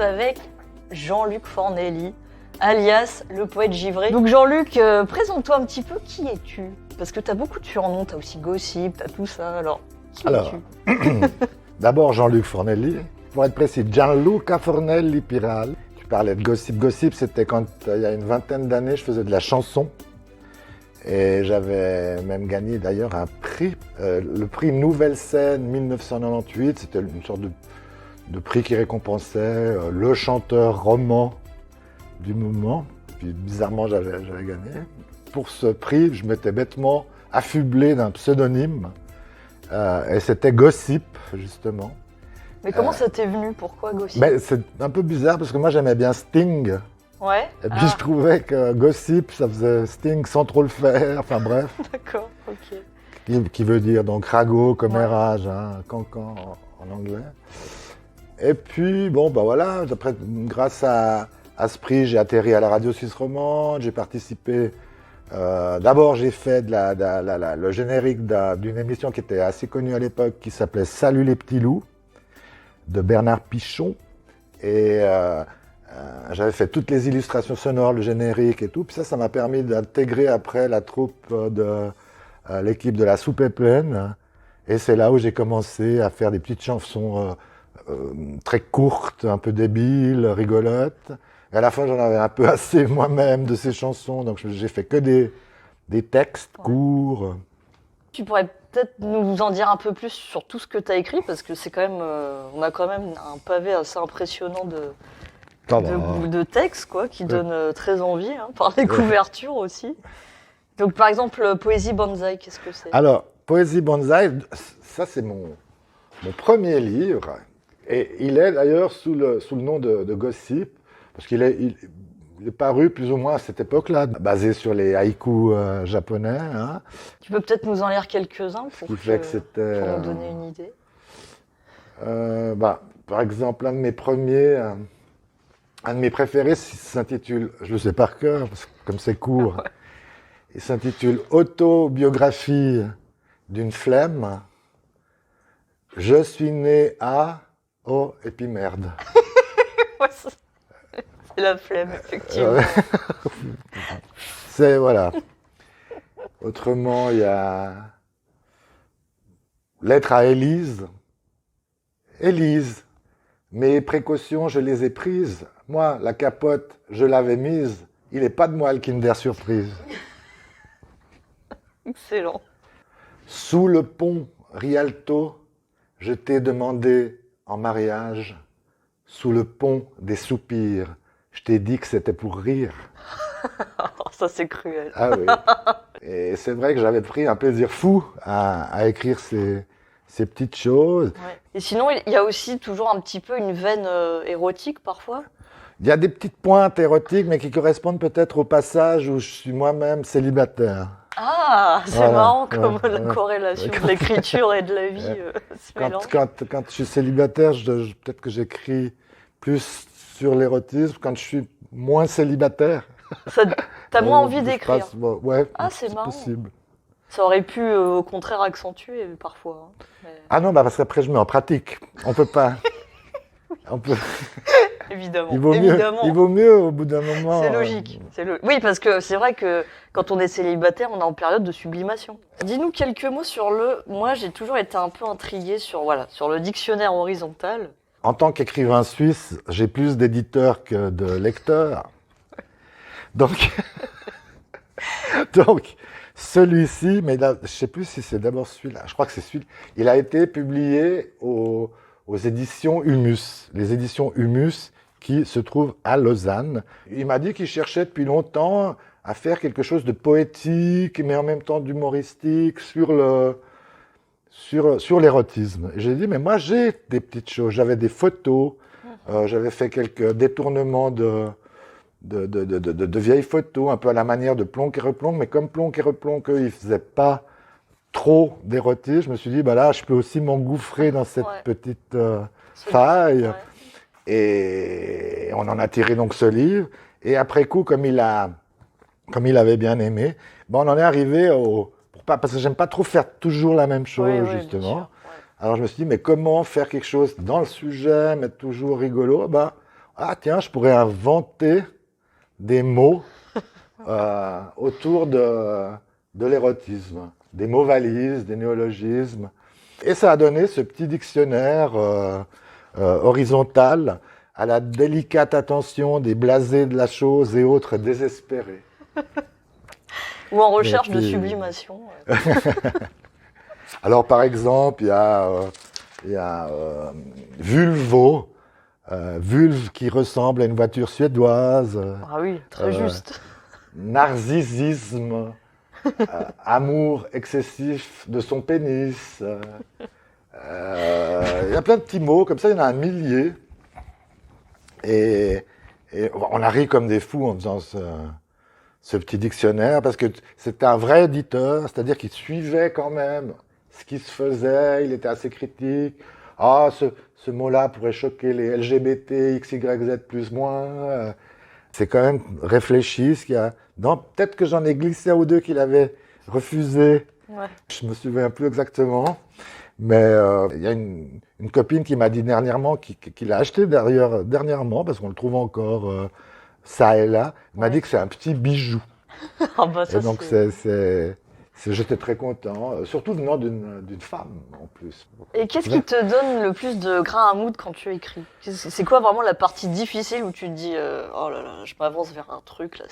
avec Jean-Luc Fornelli, alias le poète givré. Donc Jean-Luc, présente-toi un petit peu, qui es-tu? Parce que t'as beaucoup de surnoms, t'as aussi Gossip, t'as tout ça, alors qui es-tu? D'abord Jean-Luc Fornelli, pour être précis, Gianluca Fornelli Piral. Tu parlais de Gossip. Gossip, c'était quand, il y a une vingtaine d'années, je faisais de la chanson. Et j'avais même gagné d'ailleurs un prix, le prix Nouvelle Scène 1998. C'était une sorte de prix qui récompensait le chanteur roman du moment. Puis bizarrement, j'avais gagné. Pour ce prix, je m'étais bêtement affublé d'un pseudonyme. Et c'était Gossip, justement. Mais comment ça t'est venu? Pourquoi Gossip? C'est un peu bizarre parce que moi j'aimais bien Sting. Ouais. Et puis je trouvais que Gossip, ça faisait Sting sans trop le faire, enfin bref. D'accord, ok. Qui veut dire donc ragot, commérage, hein, cancan en anglais. Et puis, bon, bah voilà, après, grâce à ce prix, j'ai atterri à la Radio Suisse Romande, j'ai participé. D'abord, j'ai fait le générique d'une émission qui était assez connue à l'époque, qui s'appelait Salut les petits loups, de Bernard Pichon. Et j'avais fait toutes les illustrations sonores, le générique et tout. Puis ça m'a permis d'intégrer après la troupe de l'équipe de La Soupe est pleine. Et c'est là où j'ai commencé à faire des petites chansons très courtes, un peu débiles, rigolotes. Et à la fin, j'en avais un peu assez moi-même de ces chansons. Donc j'ai fait que des textes courts. Tu pourrais peut-être nous en dire un peu plus sur tout ce que tu as écrit, parce que c'est quand même, on a quand même un pavé assez impressionnant de textes, quoi, qui donne très envie, hein, par les couvertures aussi. Donc par exemple, Poésie Banzai, qu'est-ce que c'est? Alors, Poésie Banzai, ça c'est mon premier livre. Et il est d'ailleurs sous le nom de Gossip, parce qu'il est paru plus ou moins à cette époque-là, basé sur les haïkus japonais. Hein. Tu peux peut-être nous en lire quelques-uns pour nous donner une idée. Par exemple, un de mes préférés s'intitule, je le sais par cœur, parce que comme c'est court, ouais. Il s'intitule Autobiographie d'une flemme. Je suis né à... Oh, et puis merde. Ouais, c'est la flemme, effectivement. C'est, voilà. Autrement, il y a Lettre à Élise. Élise, mes précautions, je les ai prises. Moi, la capote, je l'avais mise. Il n'est pas de moi le Kinder Surprise. Excellent. Sous le pont Rialto, je t'ai demandé en mariage. Sous le pont des soupirs, je t'ai dit que c'était pour rire. Ça, c'est cruel. Ah oui. Et c'est vrai que j'avais pris un plaisir fou à écrire ces petites choses. Ouais. Et sinon, il y a aussi toujours un petit peu une veine érotique parfois. Il y a des petites pointes érotiques, mais qui correspondent peut-être au passage où je suis moi-même célibataire. Ah, c'est marrant comme la corrélation de l'écriture et de la vie quand je suis célibataire, peut-être que j'écris plus sur l'érotisme. Quand je suis moins célibataire... T'as moins envie d'écrire. Ouais, c'est marrant. Possible. Ça aurait pu, au contraire, accentuer parfois. Hein. Mais... Ah non, parce qu'après, je mets en pratique. On peut pas... Évidemment. Il vaut mieux au bout d'un moment. C'est logique. Oui, parce que c'est vrai que quand on est célibataire, on est en période de sublimation. Dis-nous quelques mots sur Moi, j'ai toujours été un peu intriguée sur le dictionnaire horizontal. En tant qu'écrivain suisse, j'ai plus d'éditeurs que de lecteurs. Donc celui-ci, mais là, je ne sais plus si c'est d'abord celui-là. Je crois que c'est celui-là. Il a été publié aux éditions Humus. Les éditions Humus qui se trouvent à Lausanne. Il m'a dit qu'il cherchait depuis longtemps à faire quelque chose de poétique, mais en même temps d'humoristique sur l'érotisme. Et j'ai dit, mais moi j'ai des petites choses. J'avais des photos, j'avais fait quelques détournements de vieilles photos, un peu à la manière de Plonk et Replonk, mais comme Plonk et Replonk, eux, ils ne faisaient pas trop d'érotisme, je me suis dit, là, je peux aussi m'engouffrer dans cette petite faille. Ouais. Et on en a tiré donc ce livre. Et après coup, comme il avait bien aimé, on en est arrivé parce que j'aime pas trop faire toujours la même chose, justement. Alors je me suis dit, mais comment faire quelque chose dans le sujet, mais toujours rigolo? ah tiens, je pourrais inventer des mots autour de l'érotisme, des mots valises, des néologismes. Et ça a donné ce petit dictionnaire horizontal à la délicate attention des blasés de la chose et autres désespérés. Ou en recherche de sublimation. Alors, par exemple, il y a vulvo, vulve qui ressemble à une voiture suédoise. Ah oui, très juste. Narcissisme, amour excessif de son pénis. Il y a plein de petits mots, comme ça, il y en a un millier. Et on a ri comme des fous en faisant ce petit dictionnaire, parce que c'était un vrai éditeur, c'est-à-dire qu'il suivait quand même ce qui se faisait, il était assez critique. Ah, ce mot-là pourrait choquer les LGBT, XYZ plus moins. C'est quand même réfléchi, ce qu'il y a. Non, peut-être que j'en ai glissé un ou deux qu'il avait refusé. Ouais. Je me souviens plus exactement. Mais il y a une copine qui m'a dit dernièrement, qui l'a acheté dernièrement, parce qu'on le trouve encore ça et là. Elle m'a dit que c'est un petit bijou. Ah bah ça, et donc j'étais très content, surtout venant d'une femme en plus. Et qu'est-ce qui te donne le plus de grain à moudre quand tu écris? C'est quoi vraiment la partie difficile où tu te dis oh là là, je m'avance vers un truc là,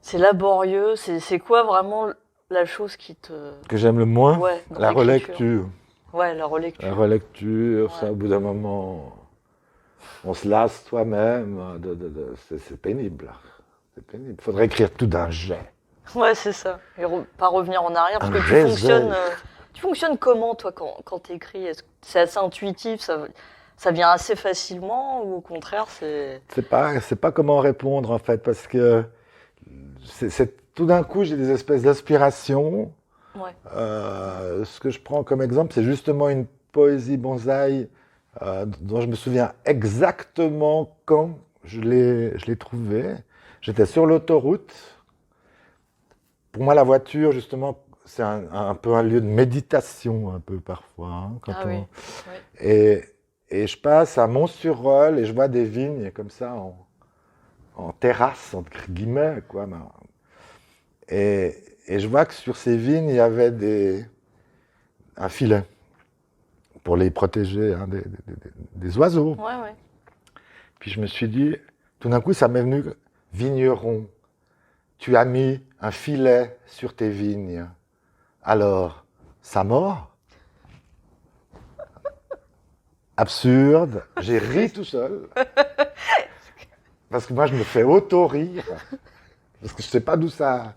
c'est laborieux, c'est quoi vraiment la chose qui te... Que j'aime le moins? Ouais, la relecture. Ouais, la relecture. La relecture, Ouais. ça au bout d'un moment, on se lasse toi-même, c'est pénible. C'est pénible. Il faudrait écrire tout d'un jet. Ouais, c'est ça. Et pas revenir en arrière, parce Un que geyser. tu fonctionnes comment, toi, quand tu écris? Est-ce que c'est assez intuitif, ça vient assez facilement, ou au contraire, c'est... C'est pas comment répondre, en fait, parce que tout d'un coup, j'ai des espèces d'inspiration. Ouais. Ce que je prends comme exemple, c'est justement une poésie bonsaï dont je me souviens exactement quand je l'ai trouvée. J'étais sur l'autoroute. Pour moi, la voiture, justement, c'est un peu un lieu de méditation, un peu parfois. Hein, Oui. Et je passe à Mont-sur-Rôle et je vois des vignes comme ça en terrasse, entre guillemets, quoi. Et je vois que sur ces vignes, il y avait un filet pour les protéger hein, des oiseaux. Ouais. Puis je me suis dit, tout d'un coup, ça m'est venu, vigneron, tu as mis un filet sur tes vignes. Alors, ça mord? Absurde. J'ai ri tout seul. Parce que moi, je me fais auto-rire. Parce que je ne sais pas d'où ça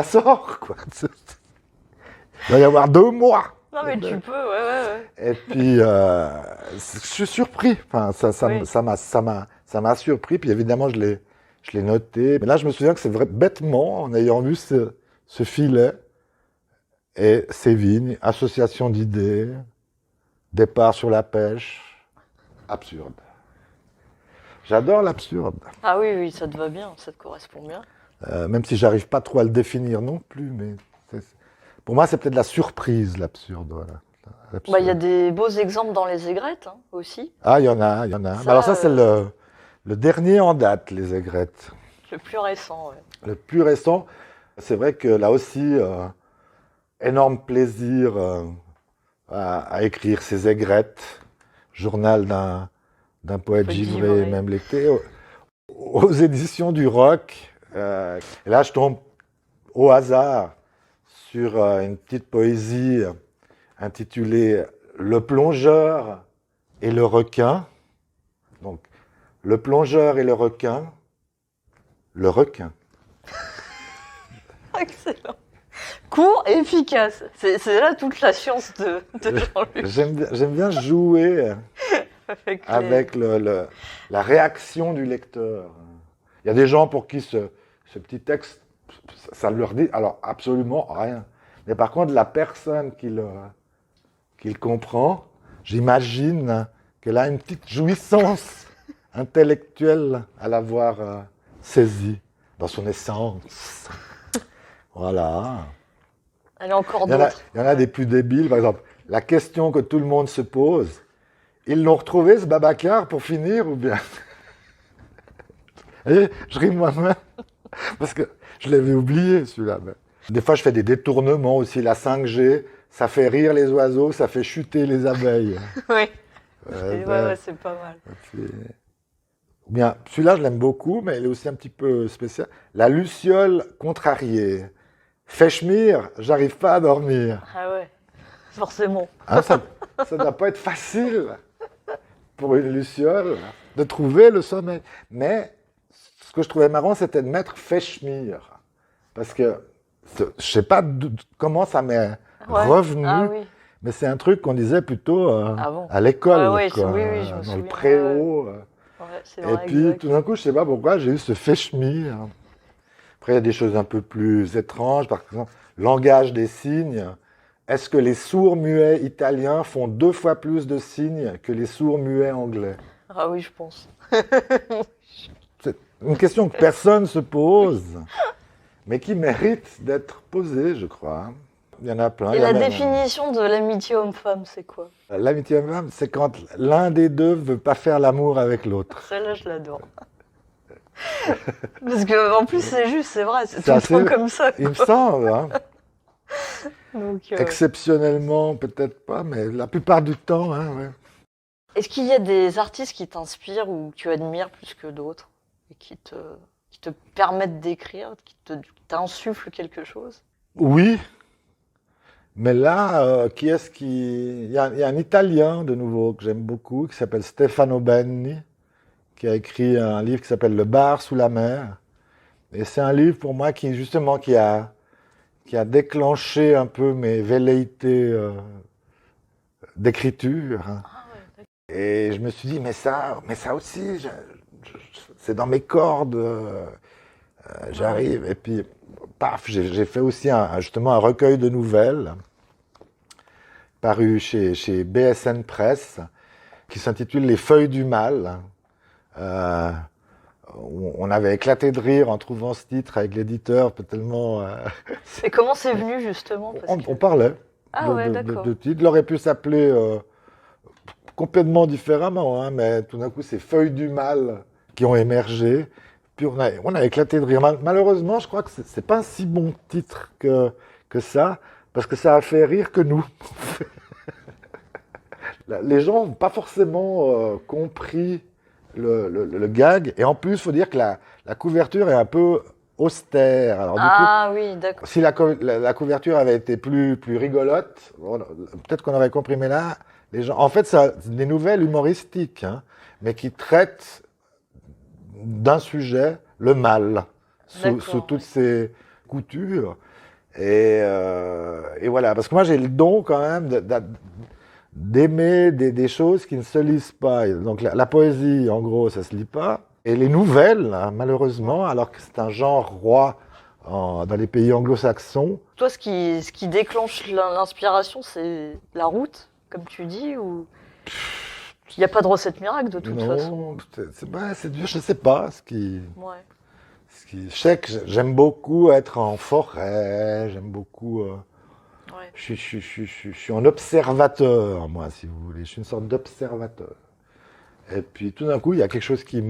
sort, quoi. Il doit y avoir 2 mois. Non, mais tu peux, ouais. Et puis, je suis surpris. Enfin, ça m'a surpris. Puis évidemment, je l'ai noté. Mais là, je me souviens que c'est vrai, bêtement, en ayant vu ce filet et ces vignes, association d'idées, départ sur la pêche, absurde. J'adore l'absurde. Ah oui, ça te va bien, ça te correspond bien. Même si j'arrive pas trop à le définir non plus, mais pour moi, c'est peut-être la surprise, l'absurde. Voilà. Bah, il y a des beaux exemples dans les aigrettes hein, aussi. Ah, il y en a. Ça, Alors ça, c'est le dernier en date, les aigrettes. Le plus récent, ouais. Le plus récent, c'est vrai que là aussi, énorme plaisir à écrire ces aigrettes, journal d'un poète givré, même l'été, aux éditions du Roc. Et là, je tombe au hasard sur une petite poésie intitulée « Le plongeur et le requin ». Donc, le plongeur et le requin. Excellent. Court et efficace. C'est là toute la science de Jean-Luc. J'aime bien jouer avec la réaction du lecteur. Il y a des gens pour qui ce petit texte, ça leur dit alors absolument rien. Mais par contre, la personne qui le comprend, j'imagine qu'elle a une petite jouissance intellectuelle à l'avoir saisi dans son essence. Voilà. Elle est encore d'autres. Il y en a des plus débiles. Par exemple, la question que tout le monde se pose, ils l'ont retrouvé ce Babacar pour finir ou bien Et je ris moi-même, parce que je l'avais oublié celui-là. Des fois, je fais des détournements aussi. La 5G, ça fait rire les oiseaux, ça fait chuter les abeilles. Oui, c'est pas mal. Bien, celui-là, je l'aime beaucoup, mais il est aussi un petit peu spécial. La luciole contrariée. Fèchemire, j'arrive pas à dormir. Ah ouais, forcément. Hein, ça ne doit pas être facile pour une luciole de trouver le sommeil. Mais ce que je trouvais marrant, c'était de mettre Fèchemire. Parce que je sais pas comment ça m'est revenu, mais c'est un truc qu'on disait plutôt à l'école, oui, quoi, je me dans souviens, le préau. Et puis tout d'un coup, je sais pas pourquoi, j'ai eu ce Fèchemire. Après, il y a des choses un peu plus étranges, par exemple, langage des signes. Est-ce que les sourds muets italiens font 2 fois plus de signes que les sourds muets anglais? Ah oui, je pense. C'est une question que personne ne se pose, mais qui mérite d'être posée, je crois. Il y en a plein. Et la définition de l'amitié homme-femme, c'est quoi? L'amitié homme-femme, c'est quand l'un des deux ne veut pas faire l'amour avec l'autre. Celle-là, je l'adore. Parce que en plus, c'est juste, c'est vrai, c'est tout le temps comme ça. Il me semble, hein. Donc, exceptionnellement, peut-être pas, mais la plupart du temps, hein, ouais. Est-ce qu'il y a des artistes qui t'inspirent ou que tu admires plus que d'autres et qui te permettent d'écrire, qui t'insufflent quelque chose? Oui, mais là, qui est-ce qui... Il y a un Italien, de nouveau, que j'aime beaucoup, qui s'appelle Stefano Benni, qui a écrit un livre qui s'appelle Le bar sous la mer. Et c'est un livre, pour moi, qui, justement, qui a déclenché un peu mes velléités d'écriture. Et je me suis dit, mais ça aussi, c'est dans mes cordes, j'arrive. Et puis, paf, j'ai fait aussi justement un recueil de nouvelles paru chez BSN Press, qui s'intitule Les Feuilles du Mal. On avait éclaté de rire en trouvant ce titre avec l'éditeur, tellement... Et comment c'est venu, justement? On parlait de titre. Il aurait pu s'appeler complètement différemment, hein, mais tout d'un coup, c'est Feuilles du Mal qui ont émergé. Puis on a éclaté de rire. Malheureusement, je crois que c'est pas un si bon titre que ça, parce que ça a fait rire que nous. Les gens n'ont pas forcément compris le gag. Et en plus, il faut dire que la couverture est un peu austère. Alors, du coup, oui, d'accord. Si la couverture avait été plus rigolote, peut-être qu'on aurait compris. Mais là, les gens, en fait, c'est des nouvelles humoristiques, hein, mais qui traitent d'un sujet, le mal, sous toutes ses coutures. Et voilà, parce que moi, j'ai le don quand même d'aimer des choses qui ne se lisent pas. Donc la poésie, en gros, ça se lit pas. Et les nouvelles, hein, malheureusement, alors que c'est un genre roi dans les pays anglo-saxons. Toi, ce qui déclenche l'inspiration, c'est la route, comme tu dis, ou il n'y a pas de recette miracle de toute façon? Non, c'est dur, je ne sais pas. Je sais que j'aime beaucoup être en forêt, j'aime beaucoup... Je suis un observateur, moi, si vous voulez. Je suis une sorte d'observateur. Et puis, tout d'un coup, il y a quelque chose qui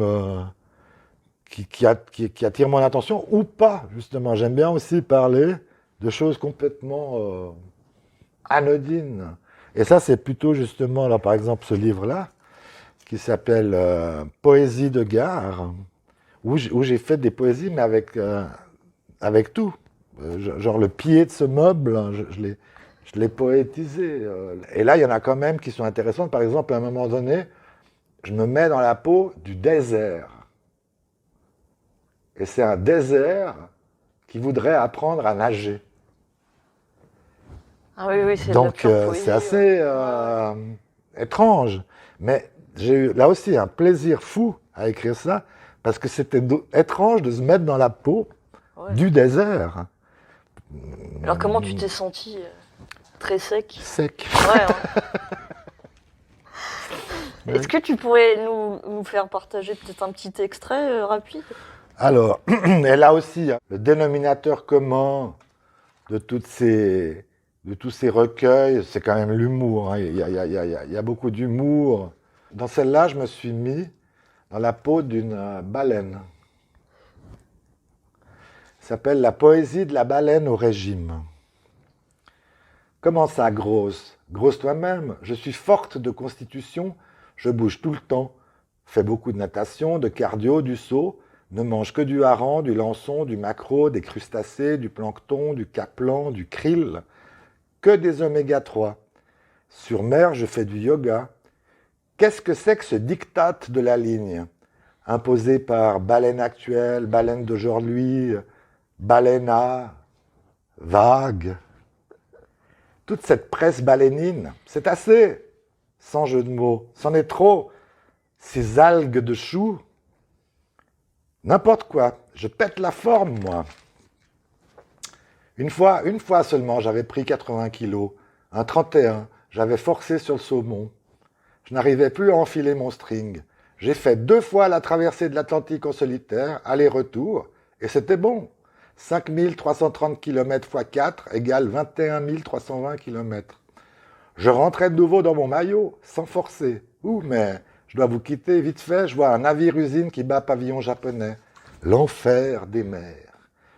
attire mon attention, ou pas, justement. J'aime bien aussi parler de choses complètement anodines. Et ça, c'est plutôt, justement, là, par exemple, ce livre-là, qui s'appelle Poésie de gare, où j'ai fait des poésies, mais avec tout. Genre le pied de ce meuble, je l'ai poétisé. Et là, il y en a quand même qui sont intéressantes. Par exemple, à un moment donné, je me mets dans la peau du désert. Et c'est un désert qui voudrait apprendre à nager. Ah oui, c'est donc c'est assez étrange. Mais j'ai eu là aussi un plaisir fou à écrire ça, parce que c'était étrange de se mettre dans la peau du désert. Alors comment tu t'es senti? Très sec? Sec. Ouais, hein. Est-ce que tu pourrais nous faire partager peut-être un petit extrait rapide? Alors, et là aussi, le dénominateur commun de tous ces recueils, c'est quand même l'humour. Hein. Il y a beaucoup d'humour. Dans celle-là, je me suis mis dans la peau d'une baleine. s'appelle « La poésie de la baleine au régime ». Comment ça, grosse? Grosse toi-même. Je suis forte de constitution, je bouge tout le temps. Fais beaucoup de natation, de cardio, du saut. Ne mange que du hareng, du lançon, du maquereau, des crustacés, du plancton, du caplan, du krill. Que des oméga 3. Sur mer, je fais du yoga. Qu'est-ce que c'est que ce diktat de la ligne? Imposé par baleine actuelle, baleine d'aujourd'hui, baleineA, vague. Toute cette presse balénine, c'est assez, sans jeu de mots, c'en est trop. Ces algues de choux, n'importe quoi, je pète la forme, moi. Une fois seulement, j'avais pris 80 kilos, un 31, j'avais forcé sur le saumon. Je n'arrivais plus à enfiler mon string. J'ai fait 2 fois la traversée de l'Atlantique en solitaire, aller-retour, et c'était bon. 5330 km x 4 égale 21 320 km. Je rentrais de nouveau dans mon maillot, sans forcer. Ouh, mais je dois vous quitter vite fait, je vois un navire-usine qui bat pavillon japonais. L'enfer des mers.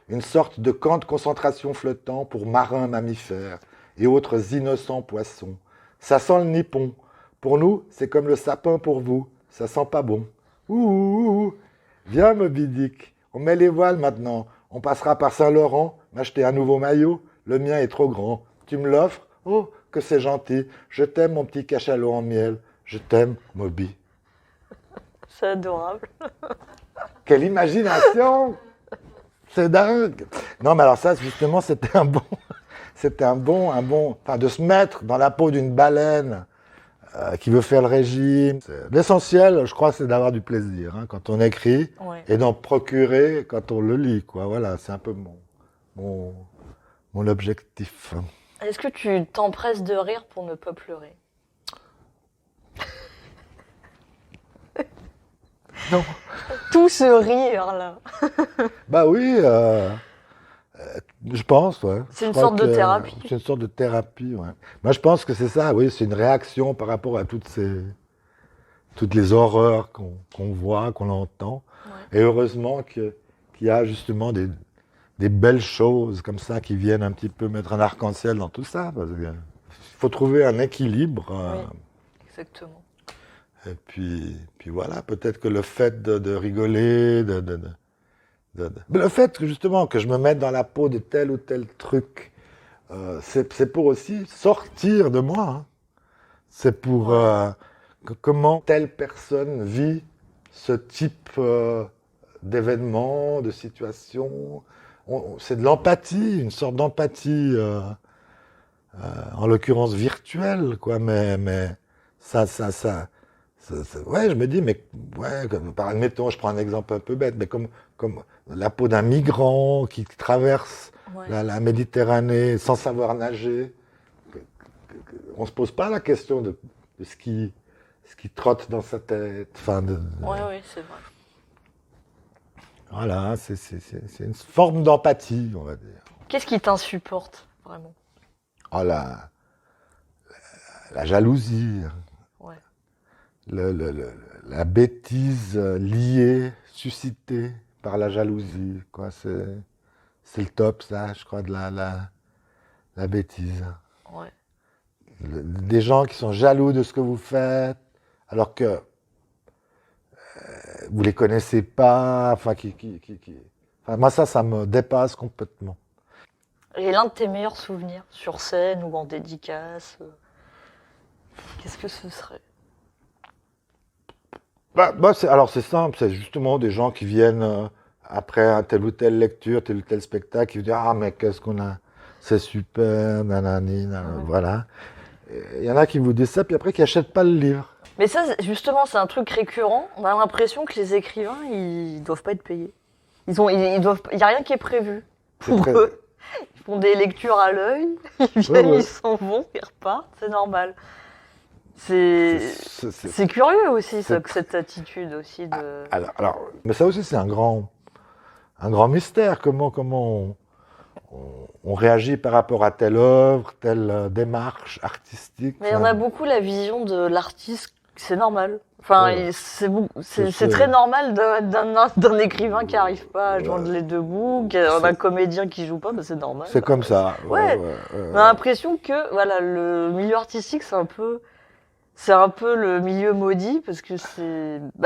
Une sorte de camp de concentration flottant pour marins mammifères et autres innocents poissons. Ça sent le nippon. Pour nous, c'est comme le sapin pour vous. Ça sent pas bon. Ouh, viens Moby Dick. On met les voiles maintenant. On passera par Saint-Laurent, m'acheter un nouveau maillot. Le mien est trop grand. Tu me l'offres? Oh, que c'est gentil. Je t'aime, mon petit cachalot en miel. Je t'aime, Moby. C'est adorable. Quelle imagination! C'est dingue! Non, mais alors ça, justement, c'était un bon... Enfin, de se mettre dans la peau d'une baleine qui veut faire le régime. L'essentiel, je crois, c'est d'avoir du plaisir quand on écrit et d'en procurer quand on le lit, quoi. Voilà, c'est un peu mon objectif. Est-ce que tu t'empresses de rire pour ne pas pleurer? Non. Tout ce rire, là. Bah oui, je pense, ouais. C'est une sorte de thérapie. C'est une sorte de thérapie, ouais. Moi, je pense que c'est ça, oui, c'est une réaction par rapport à toutes les horreurs qu'on voit, qu'on entend. Ouais. Et heureusement qu'il y a justement des belles choses comme ça qui viennent un petit peu mettre un arc-en-ciel dans tout ça. Parce que il faut trouver un équilibre. Oui, exactement. Et puis voilà, peut-être que le fait de rigoler, le fait que justement que je me mette dans la peau de tel ou tel truc, c'est pour aussi sortir de moi. Hein. C'est pour comment telle personne vit ce type d'événement, de situation. C'est de l'empathie, une sorte d'empathie, en l'occurrence virtuelle, quoi. Mais ça, ouais, je me dis, mais ouais, admettons, je prends un exemple un peu bête, mais comme la peau d'un migrant qui traverse la Méditerranée sans savoir nager, on se pose pas la question de ce qui trotte dans sa tête. Enfin, oui, c'est vrai. Voilà, c'est une forme d'empathie, on va dire. Qu'est-ce qui t'insupporte, vraiment? Oh, la jalousie. Ouais. La bêtise liée, suscitée par la jalousie, quoi. C'est le top, ça, je crois, de la bêtise. Ouais. Des gens qui sont jaloux de ce que vous faites, alors que vous les connaissez pas, enfin, enfin, moi, ça me dépasse complètement. Et l'un de tes meilleurs souvenirs, sur scène ou en dédicace, qu'est-ce que ce serait? Alors c'est simple, c'est justement des gens qui viennent après telle ou telle lecture, tel ou tel spectacle, qui vous disent « Ah, mais qu'est-ce qu'on a, c'est super, nanani, voilà. » Il y en a qui vous disent ça, puis après qui n'achètent pas le livre. Mais ça, justement, c'est un truc récurrent. On a l'impression que les écrivains, ils doivent pas être payés. Il y a rien qui est prévu pour eux. Ils font des lectures à l'œil, ils viennent, ils s'en vont, ils repartent, c'est normal. C'est curieux aussi, cette attitude aussi de... Alors, mais ça aussi, c'est un grand mystère. Comment on réagit par rapport à telle œuvre, telle démarche artistique. Mais il y en a beaucoup la vision de l'artiste c'est normal. Enfin, c'est très normal d'un écrivain qui n'arrive pas à joindre les deux bouts, d'un comédien qui joue pas, c'est normal. C'est comme ça. Ouais. On a l'impression que voilà, le milieu artistique, c'est un peu le milieu maudit parce que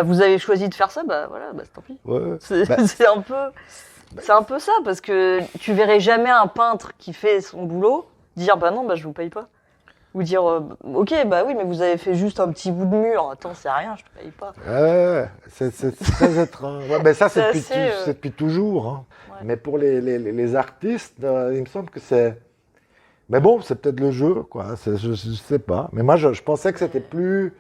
vous avez choisi de faire ça, c'est tant pis. Ouais. C'est un peu ça parce que tu verrais jamais un peintre qui fait son boulot dire non, je vous paye pas. Ou dire ok, oui, mais vous avez fait juste un petit bout de mur. Attends, c'est rien, je te paye pas. C'est très étrange. Ouais, ça, c'est depuis toujours. Hein. Ouais. Mais pour les artistes, il me semble que c'est. Mais bon, c'est peut-être le jeu, quoi. Je sais pas. Mais moi, je pensais que c'était plus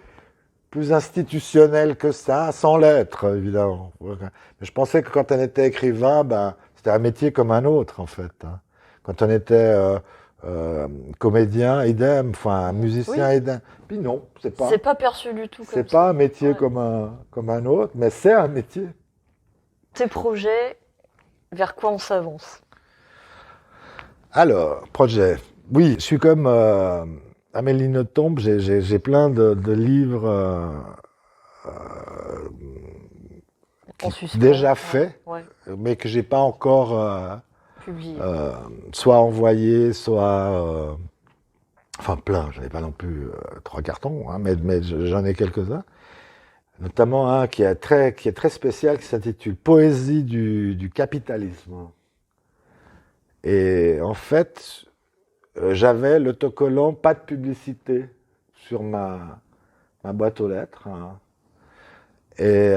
institutionnel que ça, sans l'être, évidemment. Mais je pensais que quand on était écrivain, c'était un métier comme un autre, en fait. Hein. Quand on était comédien, idem, enfin musicien, idem. Puis non, c'est pas. C'est pas perçu du tout. C'est pas un métier comme un autre, mais c'est un métier. Tes projets, vers quoi on s'avance? Alors, projet. Oui, je suis comme Amélie Nothomb, j'ai plein de livres déjà faits, mais que j'ai pas encore publié. Soit envoyé, soit enfin plein. J'en ai pas non plus 3 cartons, hein, mais j'en ai quelques-uns. Notamment un qui est très spécial, qui s'intitule Poésie du capitalisme. Et en fait, j'avais l'autocollant pas de publicité sur ma boîte aux lettres. Hein. Et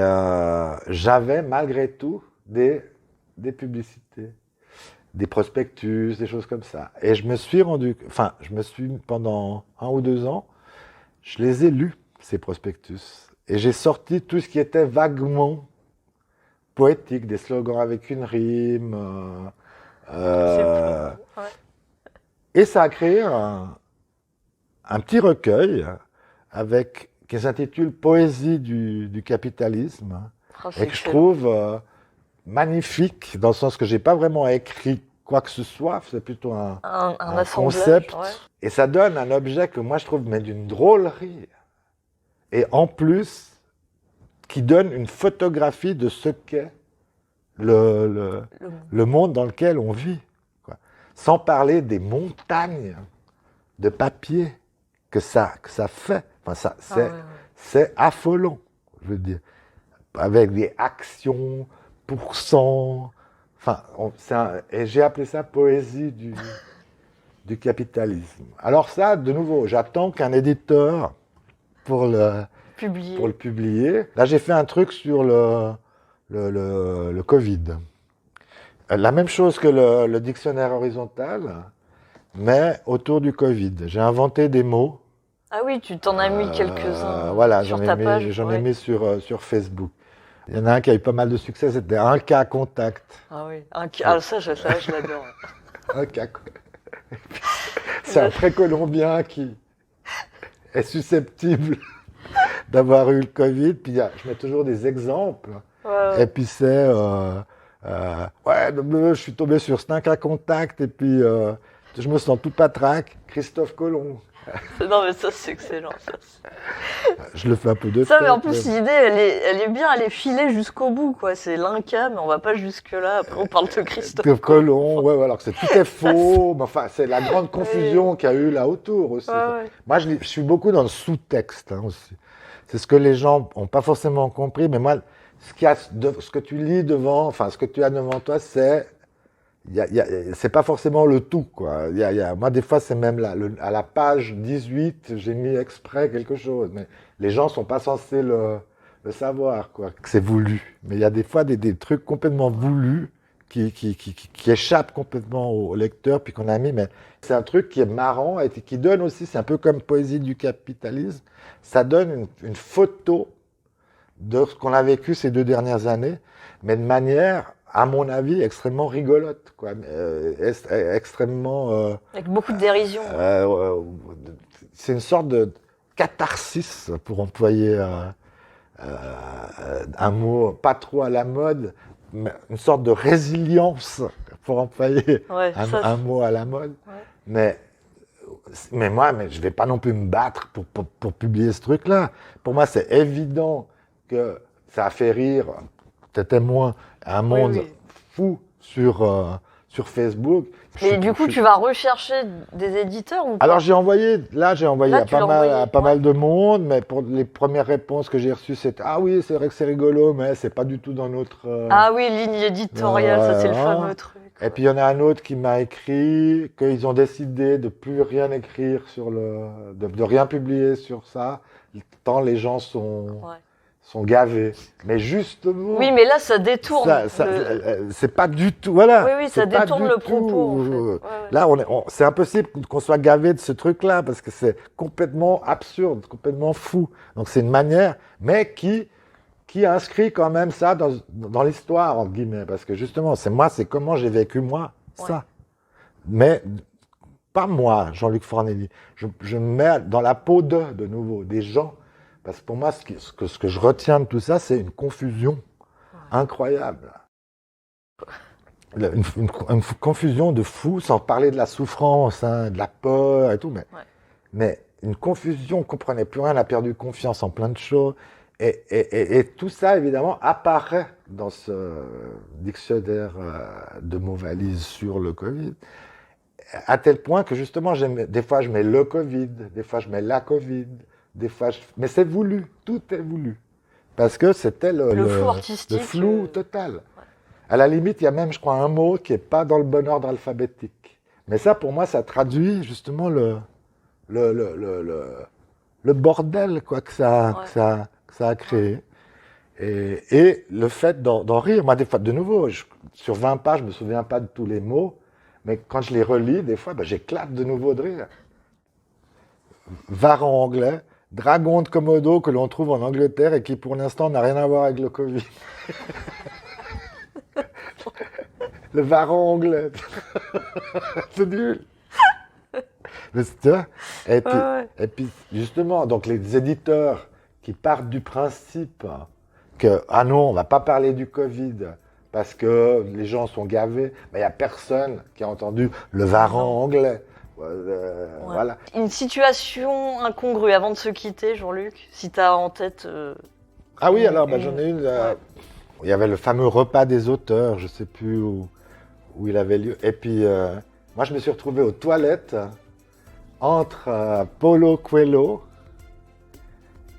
j'avais malgré tout des publicités, des prospectus, des choses comme ça. Et je me suis pendant 1 ou 2 ans, je les ai lus, ces prospectus. Et j'ai sorti tout ce qui était vaguement poétique, des slogans avec une rime. Et ça a créé un petit recueil qui s'intitule Poésie du capitalisme, et que je trouve magnifique, dans le sens que j'ai pas vraiment écrit quoi que ce soit, c'est plutôt un concept. Ouais. Et ça donne un objet que moi je trouve d'une drôlerie. Et en plus, qui donne une photographie de ce qu'est le monde dans lequel on vit. Quoi. Sans parler des montagnes de papier que ça fait. Enfin, c'est affolant, je veux dire. Avec des actions, pourcents. Enfin, et j'ai appelé ça poésie du capitalisme. Alors ça, de nouveau, j'attends qu'un éditeur pour le publier. Là, j'ai fait un truc sur le Covid. La même chose que le dictionnaire horizontal, mais autour du Covid. J'ai inventé des mots. Ah oui, tu t'en as mis quelques-uns sur ta page. J'en ai mis sur Facebook. Il y en a un qui a eu pas mal de succès, c'était un cas contact. Ah oui, ça je l'adore. Un cas. C'est un précolombien qui est susceptible d'avoir eu le Covid. Puis je mets toujours des exemples. Ouais. Et puis c'est je suis tombé sur un cas contact et puis je me sens tout patraque. Christophe Colomb. Non mais ça c'est excellent. Je le fais un peu de ça, mais en plus l'idée elle est bien, elle est filée jusqu'au bout quoi. C'est l'Inca, mais on va pas jusque là. Après on parle de Christophe Colomb. Ouais, alors que tout est faux. Mais enfin, c'est la grande confusion qu'il y a eu là autour aussi. Ouais. Moi, je suis beaucoup dans le sous-texte aussi. C'est ce que les gens n'ont pas forcément compris, mais moi, ce que tu lis devant, enfin, ce que tu as devant toi, c'est pas forcément le tout, quoi. Moi, des fois, c'est même à la page 18, j'ai mis exprès quelque chose, mais les gens sont pas censés le savoir, quoi, que c'est voulu. Mais il y a des fois des trucs complètement voulus qui échappent complètement au lecteur, puis qu'on a mis, mais c'est un truc qui est marrant et qui donne aussi, c'est un peu comme Poésie du capitalisme, ça donne une photo de ce qu'on a vécu ces 2 dernières années, mais de manière, à mon avis, extrêmement rigolote, quoi. Extrêmement... avec beaucoup de dérision. C'est une sorte de catharsis, pour employer un mot pas trop à la mode, mais une sorte de résilience, pour employer un mot à la mode. Ouais. Mais mais je vais pas non plus me battre pour publier ce truc-là. Pour moi, c'est évident que ça a fait rire, peut-être moins, un monde fou sur Facebook. Mais du coup, tu vas rechercher des éditeurs ou pas? Alors j'ai envoyé à pas mal de monde, mais pour les premières réponses que j'ai reçues, c'était « Ah oui, c'est vrai que c'est rigolo, mais c'est pas du tout dans notre… Ah oui, ligne éditoriale, ça c'est le fameux truc. Et puis il y en a un autre qui m'a écrit qu'ils ont décidé de plus rien écrire de rien publier sur ça, tant les gens sont gavés. Mais justement… Oui, mais là, ça détourne. C'est pas du tout… Voilà. Oui, ça détourne le propos. En fait. Là, c'est impossible qu'on soit gavé de ce truc-là, parce que c'est complètement absurde, complètement fou. Donc c'est une manière, mais qui inscrit quand même ça dans l'histoire, entre guillemets. Parce que justement, c'est comment j'ai vécu moi, ça. Mais pas moi, Jean-Luc Fornelli. Je me mets dans la peau de nouveau, des gens. Parce que pour moi, ce que je retiens de tout ça, c'est une confusion incroyable. Une confusion de fou, sans parler de la souffrance, de la peur et tout. Mais une confusion, on ne comprenait plus rien, on a perdu confiance en plein de choses. Et tout ça, évidemment, apparaît dans ce dictionnaire de mots valises sur le Covid. À tel point que, justement, des fois, je mets le Covid, des fois, je mets la Covid. Mais c'est voulu, tout est voulu. Parce que c'était le flou artistique. Le flou total. Ouais. À la limite, il y a même, je crois, un mot qui n'est pas dans le bon ordre alphabétique. Mais ça, pour moi, ça traduit justement le bordel quoi, que ça a créé. Et le fait d'en rire. Moi, des fois, de nouveau, sur 20 pages, je ne me souviens pas de tous les mots. Mais quand je les relis, des fois, j'éclate de nouveau de rire. Varan anglais. Dragon de Komodo que l'on trouve en Angleterre et qui pour l'instant n'a rien à voir avec le Covid. Le varan anglais. C'est nul. Et puis justement, donc les éditeurs qui partent du principe que ah non, on va pas parler du Covid parce que les gens sont gavés, mais il n'y a personne qui a entendu le varan anglais. Voilà. Une situation incongrue avant de se quitter, Jean-Luc, si tu as en tête. Ah oui, alors j'en ai une. Il y avait le fameux repas des auteurs, je ne sais plus où il avait lieu. Et puis, moi, je me suis retrouvé aux toilettes entre Paulo Coelho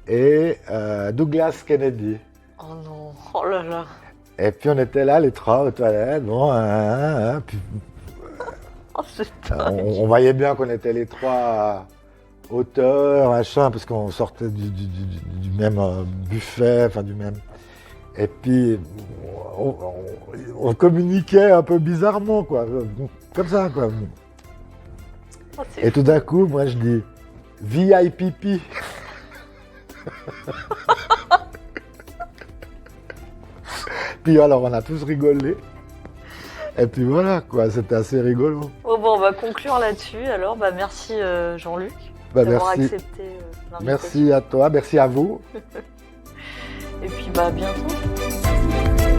et Douglas Kennedy. Oh non, oh là là. Et puis, on était là, les trois, aux toilettes. Bon, puis, on voyait bien qu'on était les trois auteurs, machin, parce qu'on sortait du même buffet, enfin du même. Et puis on communiquait un peu bizarrement, quoi, comme ça, quoi. Et tout d'un coup, moi je dis VIP. Puis alors on a tous rigolé. Et puis voilà, quoi, c'était assez rigolo. Oh, bon, on va conclure là-dessus. Alors, merci Jean-Luc d'avoir accepté l'invitation. Merci à toi, merci à vous. Et puis, bientôt.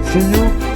See you.